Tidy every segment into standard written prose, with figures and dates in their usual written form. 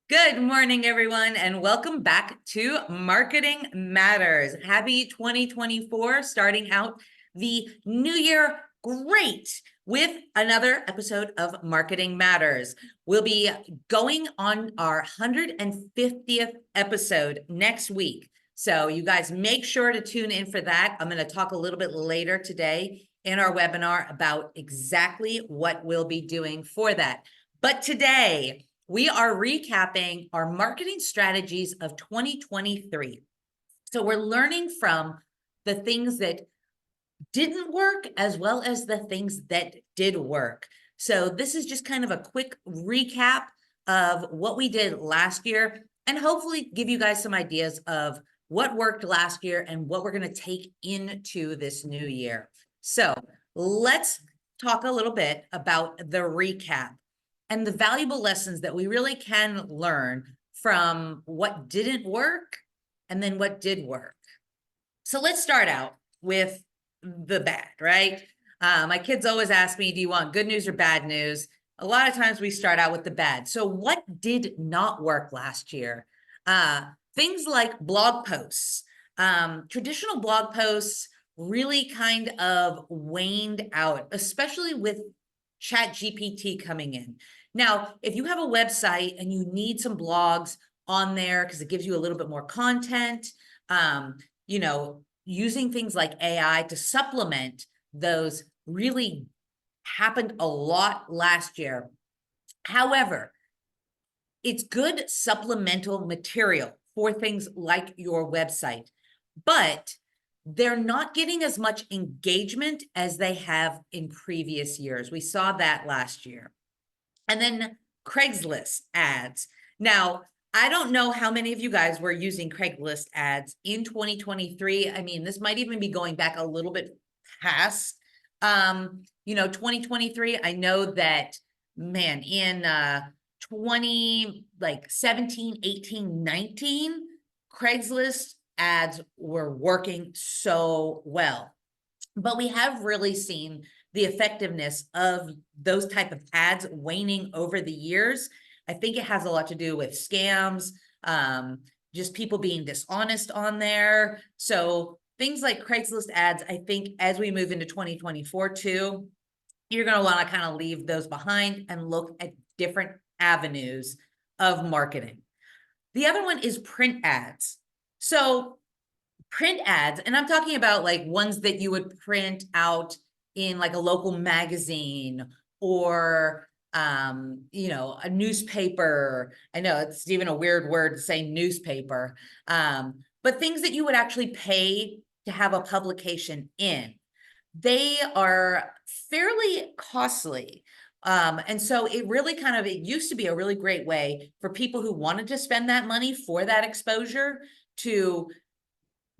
Good morning, everyone, and welcome back to Marketing Matters. Happy 2024, starting out the new year great with another episode of Marketing Matters. We'll be going on our 150th episode next week. So you guys make sure to tune in for that. I'm going to talk a little bit later today in our webinar about exactly what we'll be doing for that. But today, we are recapping our marketing strategies of 2023. So we're learning from the things that didn't work as well as the things that did work. So this is just kind of a quick recap of what we did last year and hopefully give you guys some ideas of what worked last year and what we're going to take into this new year. So let's talk a little bit about the recap and the valuable lessons that we really can learn from what didn't work and then what did work. So let's start out with the bad, right? My kids always ask me, do you want good news or bad news? A lot of times we start out with the bad. So what did not work last year? Things like blog posts. Traditional blog posts really kind of waned out, especially with ChatGPT coming in. Now, if you have a website and you need some blogs on there because it gives you a little bit more content, using things like AI to supplement those really happened a lot last year. However, it's good supplemental material for things like your website, but they're not getting as much engagement as they have in previous years. We saw that last year. And then Craigslist ads. Now, I don't know how many of you guys were using Craigslist ads in 2023. I mean, this might even be going back a little bit past, 2023. I know that, man, in 17, 18, 19, Craigslist ads were working so well. But we have really seen the effectiveness of those type of ads waning over the years. I think it has a lot to do with scams, just people being dishonest on there. So things like Craigslist ads, I think as we move into 2024 too, you're going to want to kind of leave those behind and look at different avenues of marketing. The other one is print ads. So print ads, and I'm talking about like ones that you would print out in like a local magazine or a newspaper. I know it's even a weird word to say newspaper, but things that you would actually pay to have a publication in. They are fairly costly. And so it really it used to be a really great way for people who wanted to spend that money for that exposure to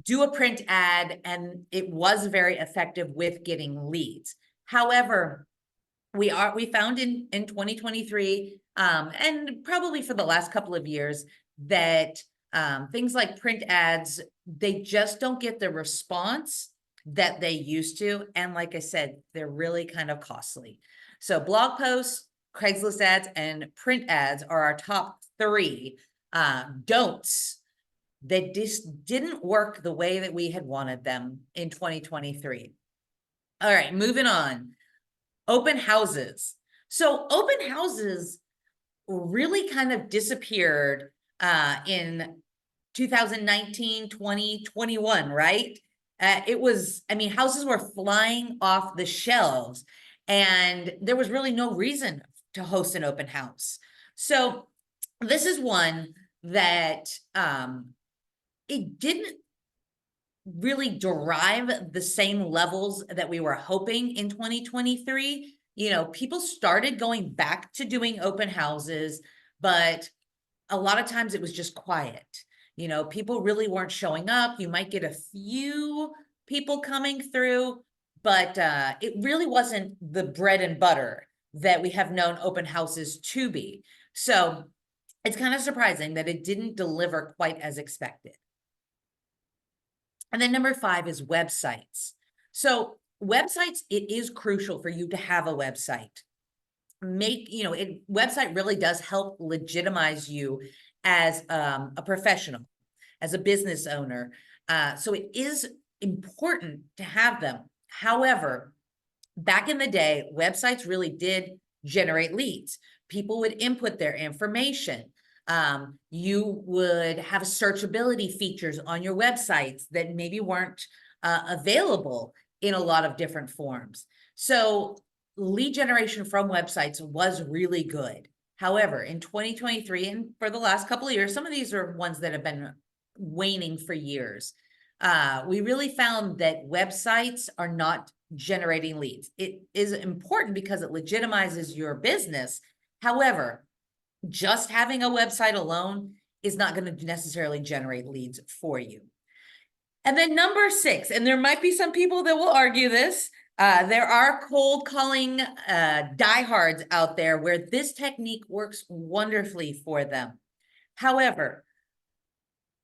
do a print ad, and it was very effective with getting leads. However, we found in 2023, and probably for the last couple of years, that things like print ads, they just don't get the response that they used to. And like I said, they're really kind of costly. So blog posts, Craigslist ads, and print ads are our top three don'ts that just didn't work the way that we had wanted them in 2023. All right, moving on. Open houses. So open houses really kind of disappeared in 2019, 20, 21, right? Houses were flying off the shelves and there was really no reason to host an open house. So this is one that it didn't really derive the same levels that we were hoping in 2023. People started going back to doing open houses, but a lot of times it was just quiet. People really weren't showing up. You might get a few people coming through, but it really wasn't the bread and butter that we have known open houses to be. So it's kind of surprising that it didn't deliver quite as expected. And then number 5 is websites. So websites, it is crucial for you to have a website. website really does help legitimize you as a professional, as a business owner. So it is important to have them. However, back in the day, websites really did generate leads. People would input their information. You would have searchability features on your websites that maybe weren't available in a lot of different forms. So lead generation from websites was really good. However, in 2023 and for the last couple of years, some of these are ones that have been waning for years. We really found that websites are not generating leads. It is important because it legitimizes your business. However, just having a website alone is not going to necessarily generate leads for you. And then number 6, and there might be some people that will argue this, there are cold calling diehards out there where this technique works wonderfully for them. However,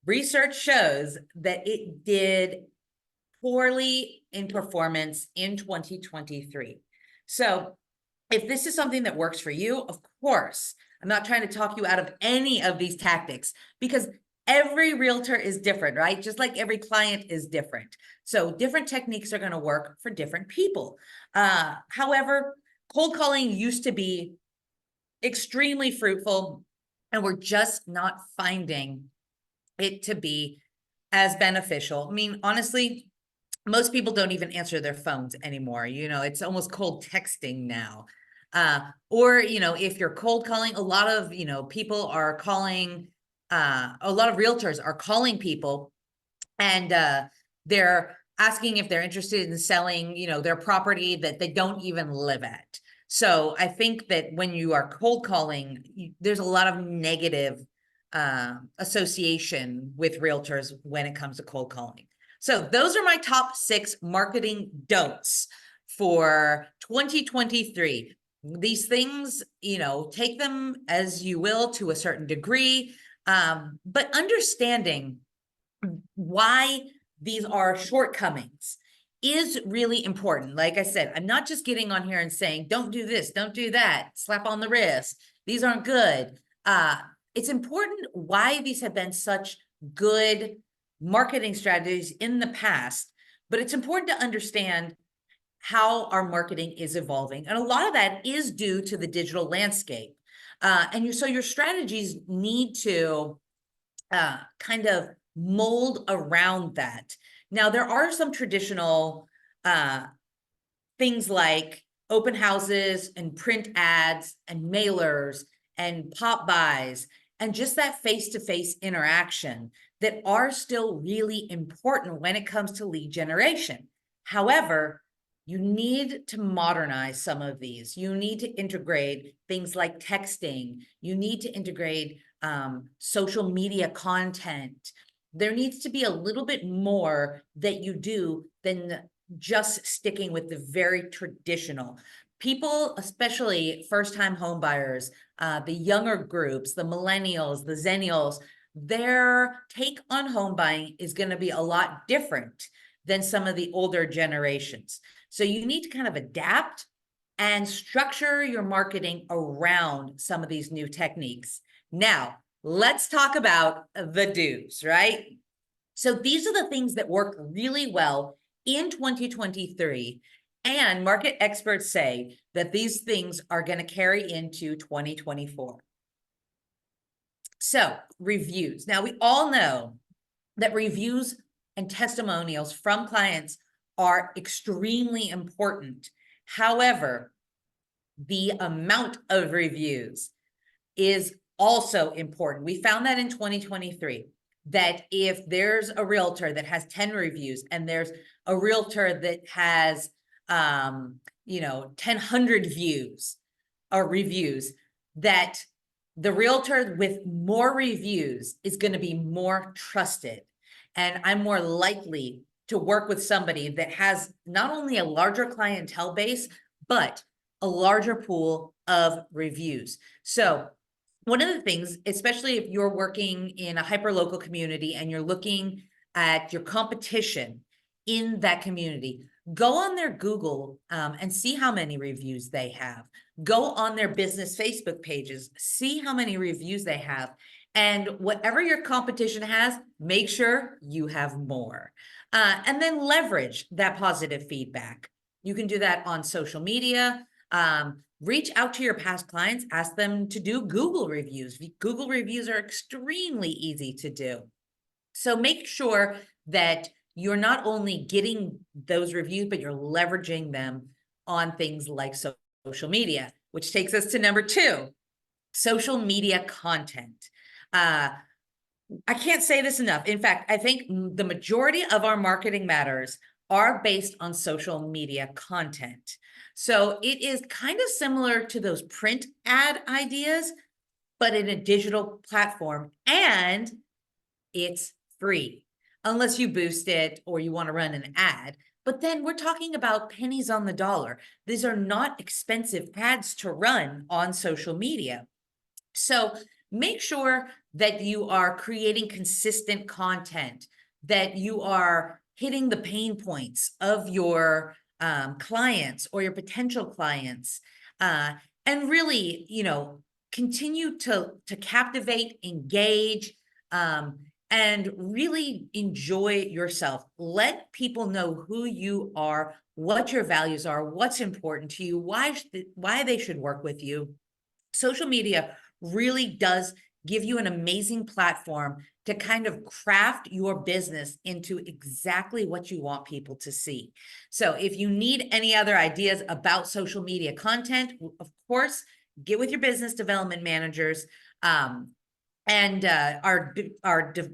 research shows that it did poorly in performance in 2023. So if this is something that works for you, of course, I'm not trying to talk you out of any of these tactics because every realtor is different, right? Just like every client is different. So different techniques are going to work for different people. However, cold calling used to be extremely fruitful, and we're just not finding it to be as beneficial. I mean, honestly, most people don't even answer their phones anymore. It's almost cold texting now. Or, if you're cold calling, a lot of, people are calling, a lot of realtors are calling people and they're asking if they're interested in selling, their property that they don't even live at. So I think that when you are cold calling, there's a lot of negative association with realtors when it comes to cold calling. So those are my top 6 marketing don'ts for 2023. These things, take them as you will to a certain degree, but understanding why these are shortcomings is really important. Like I said, I'm not just getting on here and saying, don't do this, don't do that, slap on the wrist, these aren't good. It's important why these have been such good marketing strategies in the past, but it's important to understand how our marketing is evolving. And a lot of that is due to the digital landscape. So your strategies need to kind of mold around that. Now, there are some traditional things like open houses and print ads and mailers and pop buys and just that face-to-face interaction that are still really important when it comes to lead generation. However, you need to modernize some of these. You need to integrate things like texting. You need to integrate social media content. There needs to be a little bit more that you do than just sticking with the very traditional. People, especially first-time home buyers, the younger groups, the millennials, the zennials, their take on home buying is going to be a lot different than some of the older generations. So you need to kind of adapt and structure your marketing around some of these new techniques. Now, let's talk about the do's, right? So these are the things that work really well in 2023, and market experts say that these things are going to carry into 2024. So reviews. Now, we all know that reviews and testimonials from clients are extremely important. However, the amount of reviews is also important. We found that in 2023, that if there's a realtor that has 10 reviews and there's a realtor that has, 1,000 views or reviews, that the realtor with more reviews is going to be more trusted. And I'm more likely to work with somebody that has not only a larger clientele base, but a larger pool of reviews. So one of the things, especially if you're working in a hyperlocal community and you're looking at your competition in that community, Go on their Google and see how many reviews they have. Go on their business Facebook pages, see how many reviews they have. And whatever your competition has, make sure you have more. And then leverage that positive feedback. You can do that on social media. Reach out to your past clients, ask them to do Google reviews. Google reviews are extremely easy to do. So make sure that you're not only getting those reviews, but you're leveraging them on things like social media, which takes us to number 2, social media content. I can't say this enough. In fact, I think the majority of our marketing matters are based on social media content. So it is kind of similar to those print ad ideas, but in a digital platform, and it's free, unless you boost it or you want to run an ad. But then we're talking about pennies on the dollar. These are not expensive ads to run on social media. So make sure that you are creating consistent content, that you are hitting the pain points of your clients or your potential clients, and really, continue to captivate, engage, and really enjoy yourself. Let people know who you are, what your values are, what's important to you, why they should work with you. Social media really does give you an amazing platform to kind of craft your business into exactly what you want people to see. So if you need any other ideas about social media content, of course, get with your business development managers. And our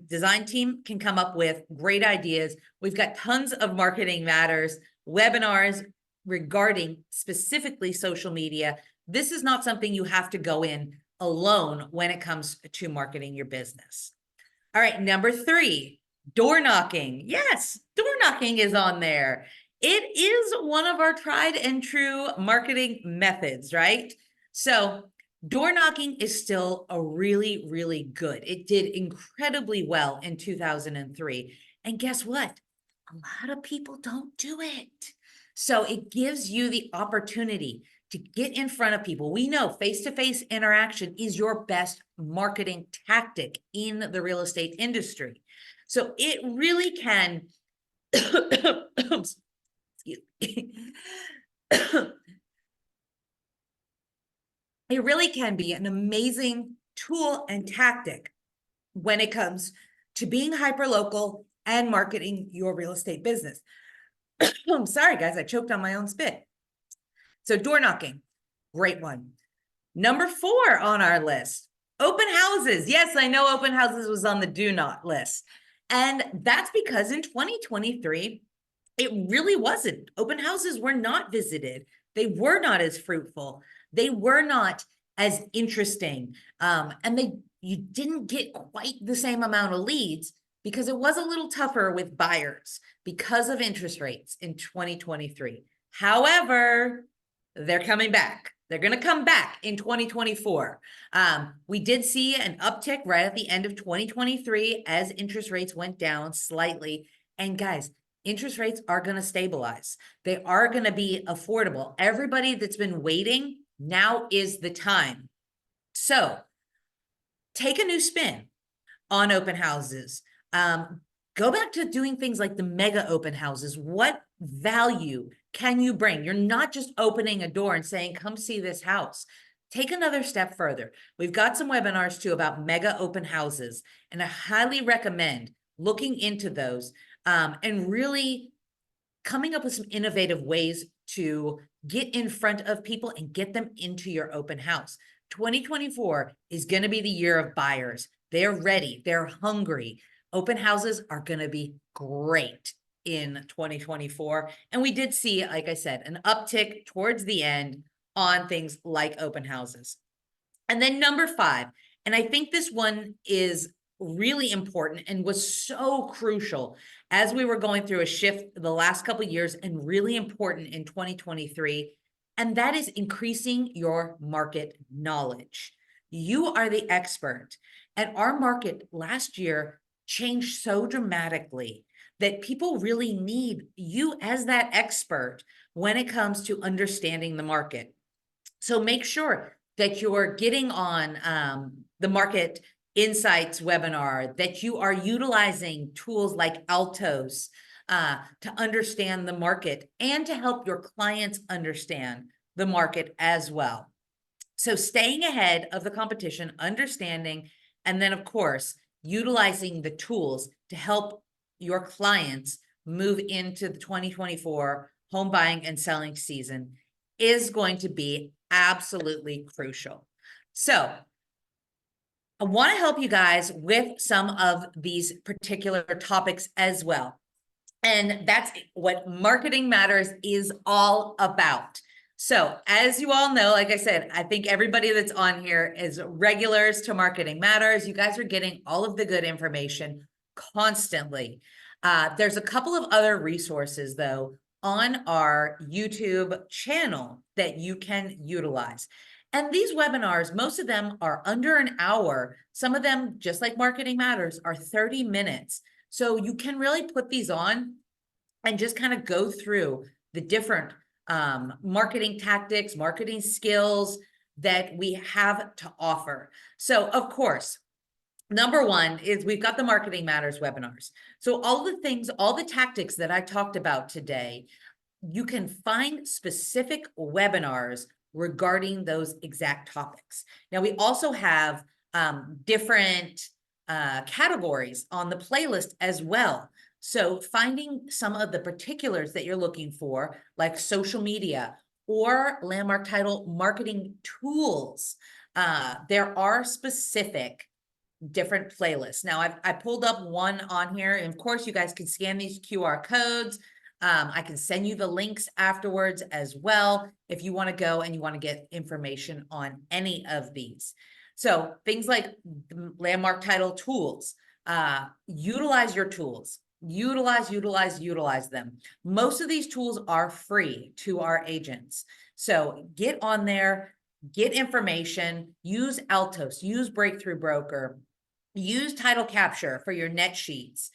design team can come up with great ideas. We've got tons of Marketing Matters webinars regarding specifically social media. This is not something you have to go in alone when it comes to marketing your business. All right, number 3, door knocking. Yes, door knocking is on there. It is one of our tried and true marketing methods, right? So door knocking is still a really, really good. It did incredibly well in 2003. And guess what? A lot of people don't do it. So it gives you the opportunity to get in front of people. We know face-to-face interaction is your best marketing tactic in the real estate industry. So it really can, excuse me. It really can be an amazing tool and tactic when it comes to being hyperlocal and marketing your real estate business. I'm sorry, guys, I choked on my own spit. So door knocking, great one. Number 4 on our list, open houses. Yes, I know open houses was on the do not list. And that's because in 2023, it really wasn't. Open houses were not visited. They were not as fruitful. They were not as interesting. And you didn't get quite the same amount of leads because it was a little tougher with buyers because of interest rates in 2023. However, they're coming back. They're going to come back in 2024. We did see an uptick right at the end of 2023 as interest rates went down slightly. And guys, interest rates are going to stabilize. They are going to be affordable. Everybody that's been waiting, now is the time. So take a new spin on open houses. Go back to doing things like the mega open houses. What value can you bring? You're not just opening a door and saying, come see this house. Take another step further. We've got some webinars too about mega open houses, and I highly recommend looking into those and really coming up with some innovative ways to get in front of people and get them into your open house. 2024 is going to be the year of buyers. They're ready. They're hungry. Open houses are going to be great in 2024. And we did see, like I said, an uptick towards the end on things like open houses. And then number 5, and I think this one is really important and was so crucial as we were going through a shift the last couple of years and really important in 2023. And that is increasing your market knowledge. You are the expert. And our market last year changed so dramatically that people really need you as that expert when it comes to understanding the market. So make sure that you're getting on the Market Insights webinar, that you are utilizing tools like Altos to understand the market and to help your clients understand the market as well. So staying ahead of the competition, understanding, and then of course, utilizing the tools to help your clients move into the 2024 home buying and selling season is going to be absolutely crucial. So I want to help you guys with some of these particular topics as well. And that's what Marketing Matters is all about. So as you all know, like I said, I think everybody that's on here is regulars to Marketing Matters. You guys are getting all of the good information constantly. There's a couple of other resources though on our YouTube channel that you can utilize. And these webinars, most of them are under an hour. Some of them, just like Marketing Matters, are 30 minutes. So you can really put these on and just kind of go through the different marketing tactics, marketing skills that we have to offer. So of course, number one is we've got the Marketing Matters webinars. So all the things, all the tactics that I talked about today, you can find specific webinars regarding those exact topics. Now, we also have different categories on the playlist as well. So finding some of the particulars that you're looking for, like social media or landmark title marketing tools, there are specific different playlists. Now, I pulled up one on here, and of course, you guys can scan these QR codes. I can send you the links afterwards as well if you want to go and you want to get information on any of these. So things like landmark title tools, utilize your tools, utilize them. Most of these tools are free to our agents. So get on there, get information, use Altos, use Breakthrough Broker, use title capture for your net sheets.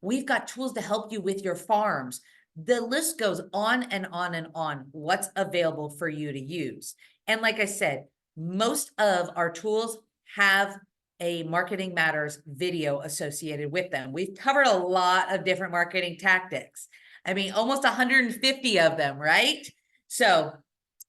We've got tools to help you with your farms. The list goes on and on and on what's available for you to use. And like I said, most of our tools have a Marketing Matters video associated with them. We've covered a lot of different marketing tactics. I mean, almost 150 of them, right? So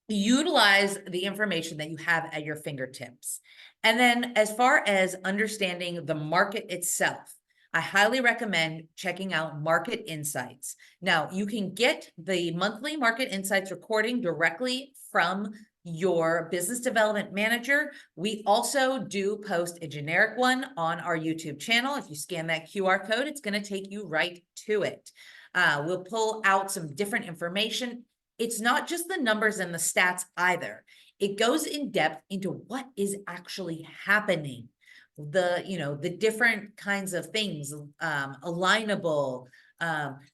utilize the information that you have at your fingertips. And then as far as understanding the market itself, I highly recommend checking out Market Insights. Now, you can get the monthly Market Insights recording directly from your business development manager. We also do post a generic one on our YouTube channel. If you scan that QR code, it's going to take you right to it. We'll pull out some different information. It's not just the numbers and the stats either. It goes in depth into what is actually happening. The different kinds of things, alignable,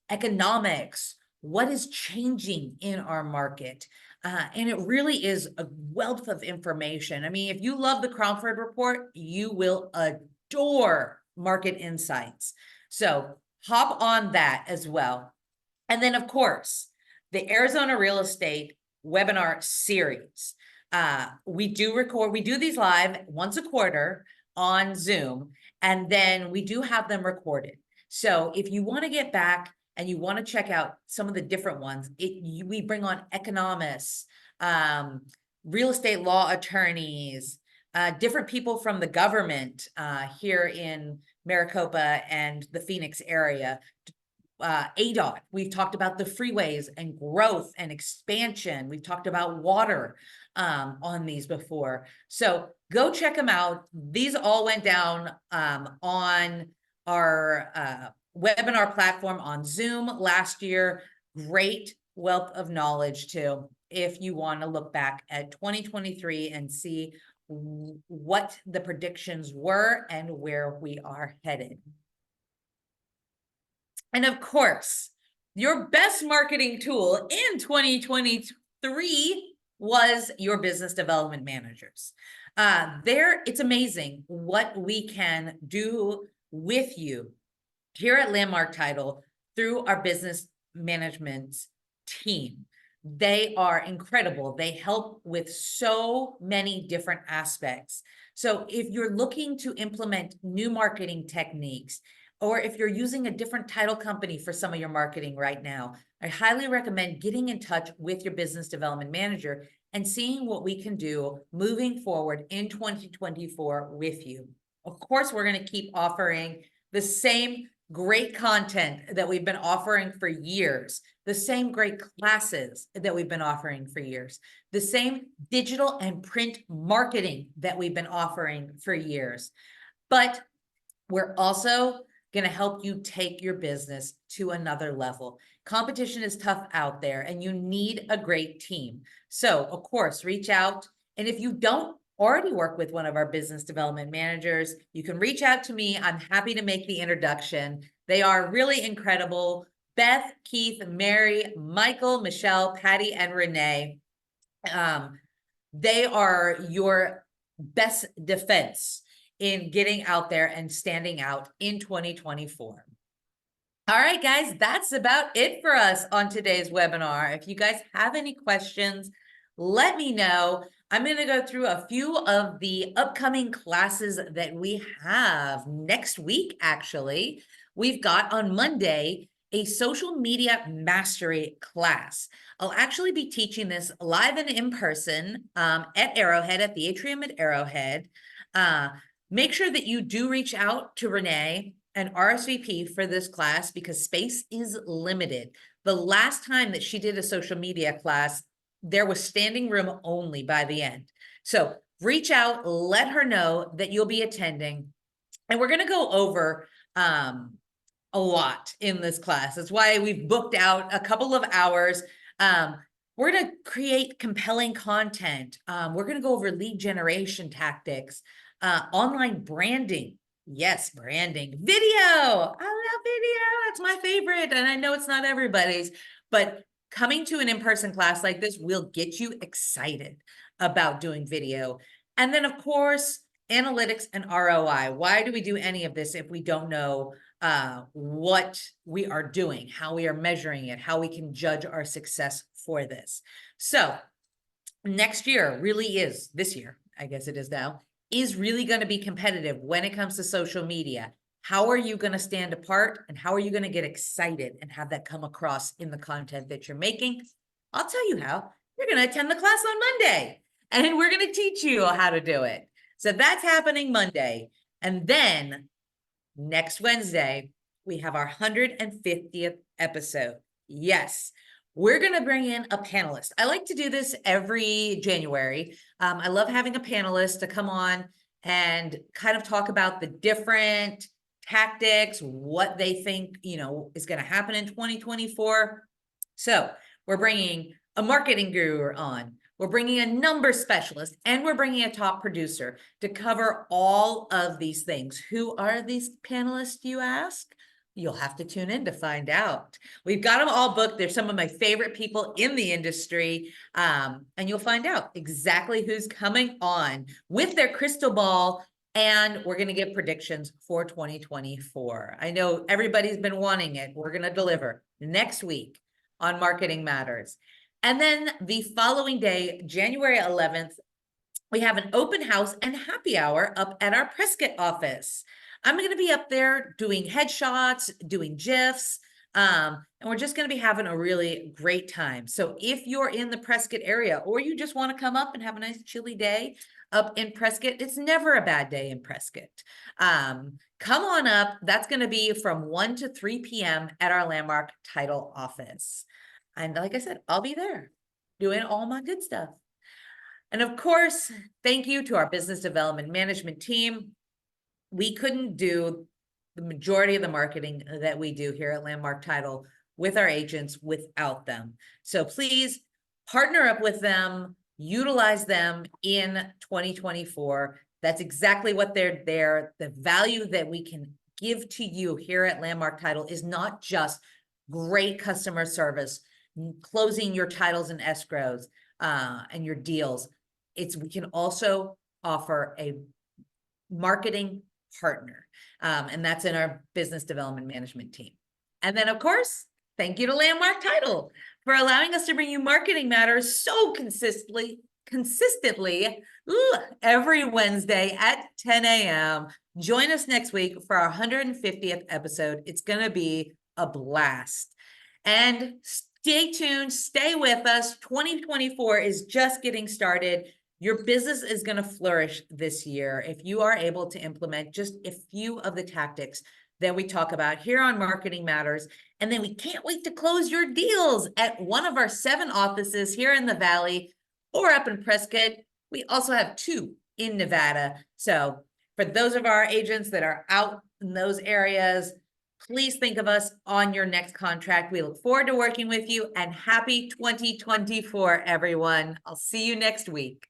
economics, what is changing in our market. And it really is a wealth of information. I mean, if you love the Cromford Report, you will adore Market Insights. So hop on that as well. And then, of course, the Arizona Real Estate webinar series. We do these live once a quarter on Zoom, and then we do have them recorded. So if you want to get back and you want to check out some of the different ones, we bring on economists, real estate law attorneys, different people from the government here in Maricopa and the Phoenix area. ADOT, we've talked about the freeways and growth and expansion. We've talked about water on these before. So go check them out. These all went down on our webinar platform on Zoom last year. Great wealth of knowledge too, if you want to look back at 2023 and see what the predictions were and where we are headed. And of course, your best marketing tool in 2023 was your business development managers. It's amazing what we can do with you here at Landmark Title, through our business management team, they are incredible. They help with so many different aspects. So if you're looking to implement new marketing techniques, or if you're using a different title company for some of your marketing right now, I highly recommend getting in touch with your business development manager and seeing what we can do moving forward in 2024 with you. Of course, we're going to keep offering the same great content that we've been offering for years, the same great classes that we've been offering for years, the same digital and print marketing that we've been offering for years. But we're also going to help you take your business to another level. Competition is tough out there, and you need a great team. So, of course, reach out. And if you don't already work with one of our business development managers, you can reach out to me. I'm happy to make the introduction. They are really incredible. Beth, Keith, Mary, Michael, Michelle, Patty, and Renee. They are your best defense in getting out there and standing out in 2024. All right, guys, that's about it for us on today's webinar. If you guys have any questions, let me know. I'm going to go through a few of the upcoming classes that we have next week, actually. We've got on Monday a social media mastery class. I'll actually be teaching this live and in person at Arrowhead, at the atrium at Arrowhead. Make sure that you do reach out to Renee and RSVP for this class because space is limited. The last time that she did a social media class, there was standing room only by the end. So reach out, let her know that you'll be attending. And we're going to go over a lot in this class. That's why we've booked out a couple of hours. We're going to create compelling content. We're going to go over lead generation tactics, online branding. Yes, branding, video. I love video. That's my favorite. And I know it's not everybody's, but coming to an in-person class like this will get you excited about doing video. And then, of course, analytics and ROI. Why do we do any of this if we don't know what we are doing, how we are measuring it, how we can judge our success for this? So next year really is, this year, I guess it is now, is really going to be competitive when it comes to social media. How are you going to stand apart and how are you going to get excited and have that come across in the content that you're making? I'll tell you how. You're going to attend the class on Monday and we're going to teach you how to do it. So that's happening Monday. And then next Wednesday, we have our 150th episode. Yes, we're going to bring in a panelist. I like to do this every January. I love having a panelist to come on and kind of talk about the different tactics, what they think, is going to happen in 2024. So we're bringing a marketing guru on. We're bringing a number specialist and we're bringing a top producer to cover all of these things. Who are these panelists, you ask? You'll have to tune in to find out. We've got them all booked. They're some of my favorite people in the industry. And you'll find out exactly who's coming on with their crystal ball. And we're going to give predictions for 2024. I know everybody's been wanting it. We're going to deliver next week on Marketing Matters. And then the following day, January 11th, we have an open house and happy hour up at our Prescott office. I'm going to be up there doing headshots, doing GIFs, and we're just going to be having a really great time. So if you're in the Prescott area or you just want to come up and have a nice chilly day up in Prescott, it's never a bad day in Prescott. Come on up. That's going to be from 1 to 3 p.m. at our Landmark Title office. And like I said, I'll be there doing all my good stuff. And of course, thank you to our business development management team. We couldn't do the majority of the marketing that we do here at Landmark Title with our agents without them. So please partner up with them, utilize them in 2024. That's exactly what they're there. The value that we can give to you here at Landmark Title is not just great customer service, closing your titles and escrows and your deals. We can also offer a marketing partner. And that's in our business development management team. And then, of course, thank you to Landmark Title for allowing us to bring you marketing matters so consistently every Wednesday at 10 a.m. Join us next week for our 150th episode. It's going to be a blast. And stay tuned, stay with us. 2024 is just getting started. Your business is going to flourish this year if you are able to implement just a few of the tactics that we talk about here on Marketing Matters. And then we can't wait to close your deals at one of our 7 offices here in the Valley or up in Prescott. We also have 2 in Nevada. So for those of our agents that are out in those areas, please think of us on your next contract. We look forward to working with you, and happy 2024, everyone. I'll see you next week.